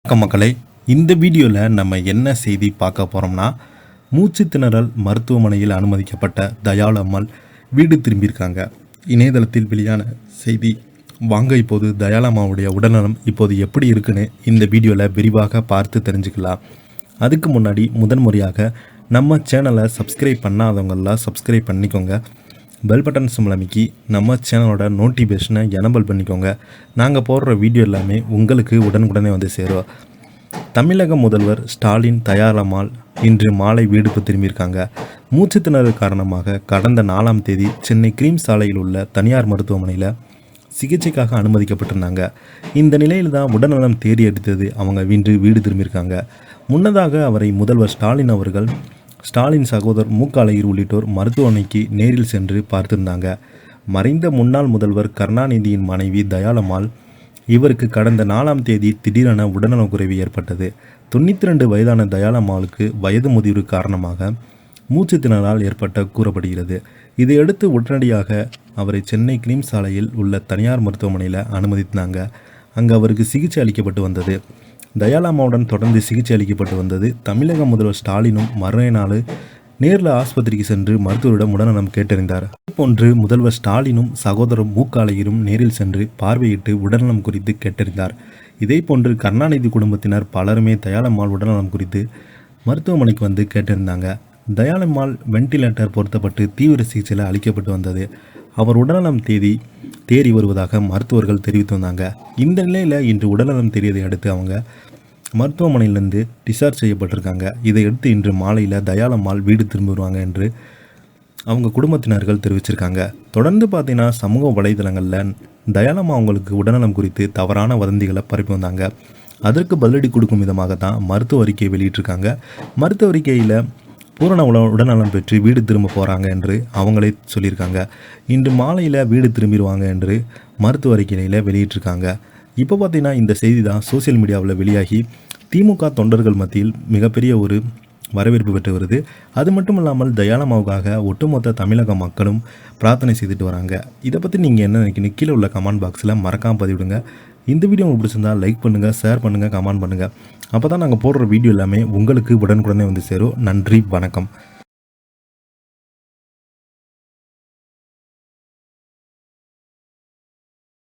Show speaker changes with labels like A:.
A: வணக்கம் மக்களே, இந்த வீடியோவில் நம்ம என்ன செய்தி பார்க்க போகிறோம்னா, மூச்சு திணறல் மருத்துவமனையில் அனுமதிக்கப்பட்ட தயாளு அம்மாள் வீடு திரும்பியிருக்காங்க. இணையதளத்தில் வெளியான செய்தி. வாங்க இப்போது தயாளு அம்மாவுடைய உடல்நலம் இப்போது எப்படி இருக்குன்னு இந்த வீடியோவில் விரிவாக பார்த்து தெரிஞ்சுக்கலாம். அதுக்கு முன்னாடி முதன்முறையாக நம்ம சேனலை சப்ஸ்கிரைப் பண்ணாதவங்கெல்லாம் சப்ஸ்கிரைப் பண்ணிக்கோங்க. பெல் பட்டன் சிம்பல் அமைக்கி நம்ம சேனலோட நோட்டிஃபிகேஷனை எனபிள் பண்ணிக்கோங்க. நாங்கள் போடுற வீடியோ எல்லாமே உங்களுக்கு உடனுக்குடனே வந்து சேரும். தமிழக முதல்வர் ஸ்டாலின் தயாளு அம்மாள் இன்று மாலை வீடுக்கு திரும்பியிருக்காங்க. மூச்சு திணறல் காரணமாக கடந்த 4ஆம் தேதி சென்னை கிரீம் சாலையில் உள்ள தனியார் மருத்துவமனையில் சிகிச்சைக்காக அனுமதிக்கப்பட்டிருந்தாங்க. இந்த நிலையில் தான் உடல்நலம் தேடி அடித்தது அவங்க இன்று வீடு திரும்பியிருக்காங்க. முன்னதாக அவரை முதல்வர் ஸ்டாலின் அவர்கள், ஸ்டாலின் சகோதரர் மு க அழகிரி உள்ளிட்டோர் மருத்துவமனைக்கு நேரில் சென்று பார்த்திருந்தாங்க. மறைந்த முன்னாள் முதல்வர் கருணாநிதியின் மனைவி தயாளு அம்மாள் இவருக்கு கடந்த 4ஆம் தேதி திடீரென உடல்நலக்குறைவு ஏற்பட்டது. 92 வயதான தயாளு அம்மாளுக்கு வயது முதிர்வு காரணமாக மூச்சு திணறலால் ஏற்பட்ட கூறப்படுகிறது. இதையடுத்து உடனடியாக அவரை சென்னை கிரீம் சாலையில் உள்ள தனியார் மருத்துவமனையில் அனுமதித்தாங்க. அங்கு அவருக்கு சிகிச்சை அளிக்கப்பட்டு வந்தது. தயாளு அம்மாவுடன் தொடர்ந்து சிகிச்சை அளிக்கப்பட்டு வந்தது. தமிழக முதல்வர் ஸ்டாலினும் மறுநாள் நாள் நேரில் ஆஸ்பத்திரிக்கு சென்று மருத்துவரிடம் உடல்நலம் கேட்டறிந்தார். இதுபோன்று முதல்வர் ஸ்டாலினும் சகோதரர் மு க அழகிரியும் நேரில் சென்று பார்வையிட்டு உடல்நலம் குறித்து கேட்டறிந்தார். இதேபோன்று கருணாநிதி குடும்பத்தினர் பலருமே தயாளு அம்மாள் உடல்நலம் குறித்து மருத்துவமனைக்கு வந்து கேட்டிருந்தாங்க. தயாளு அம்மாள் வெண்டிலேட்டர் பொருத்தப்பட்டு தீவிர சிகிச்சையில் அளிக்கப்பட்டு வந்தது. அவர் உடல்நலம் தேறி வருவதாக மருத்துவர்கள் தெரிவித்து வந்தாங்க. இந்த நிலையில் இன்று உடல்நலம் தெரியதை அடுத்து அவங்க மருத்துவமனையிலிருந்து டிஸ்சார்ஜ் செய்யப்பட்டிருக்காங்க. இதையடுத்து இன்று மாலையில் தயாளு அம்மாள் வீடு திரும்புவாங்க என்று அவங்க குடும்பத்தினர்கள் தெரிவிச்சிருக்காங்க. தொடர்ந்து பார்த்தீங்கன்னா சமூக வலைதளங்களில் தயாளு அம்மா அவங்களுக்கு உடல்நலம் குறித்து தவறான வதந்திகளை பரப்பி வந்தாங்க. அதற்கு பதிலடி கொடுக்கும் விதமாக தான் மருத்துவ அறிக்கையை வெளியிட்டிருக்காங்க. மருத்துவ அறிக்கையில் பூரண உடல்நலம் பெற்று வீடு திரும்ப போகிறாங்க என்று அவங்களே சொல்லியிருக்காங்க. இன்று மாலையில் வீடு திரும்பிடுவாங்க என்று மருத்துவ அறிக்கையில் வெளியிட்டிருக்காங்க. இப்போ பார்த்தீங்கன்னா இந்த செய்தி தான் சோசியல் மீடியாவில் வெளியாகி திமுக தொண்டர்கள் மத்தியில் மிகப்பெரிய ஒரு வரவேற்பு பெற்று வருது. அது மட்டும் இல்லாமல் தயாளு அம்மாவுக்காக ஒட்டுமொத்த தமிழக மக்களும் பிரார்த்தனை செய்துட்டு வராங்க. இதை பற்றி நீங்கள் என்ன நினைக்கிறீங்க? கீழே உள்ள கமெண்ட் பாக்ஸில் மறக்காமல் பதிவிடுங்க. இந்த வீடியோ உங்களுக்கு பிடிச்சிருந்தால் லைக் பண்ணுங்கள், ஷேர் பண்ணுங்கள், கமெண்ட் பண்ணுங்கள். அப்போ தான் நாங்கள் போடுற வீடியோ எல்லாமே உங்களுக்கு உடனுக்குடனே வந்து சேரும். நன்றி, வணக்கம்.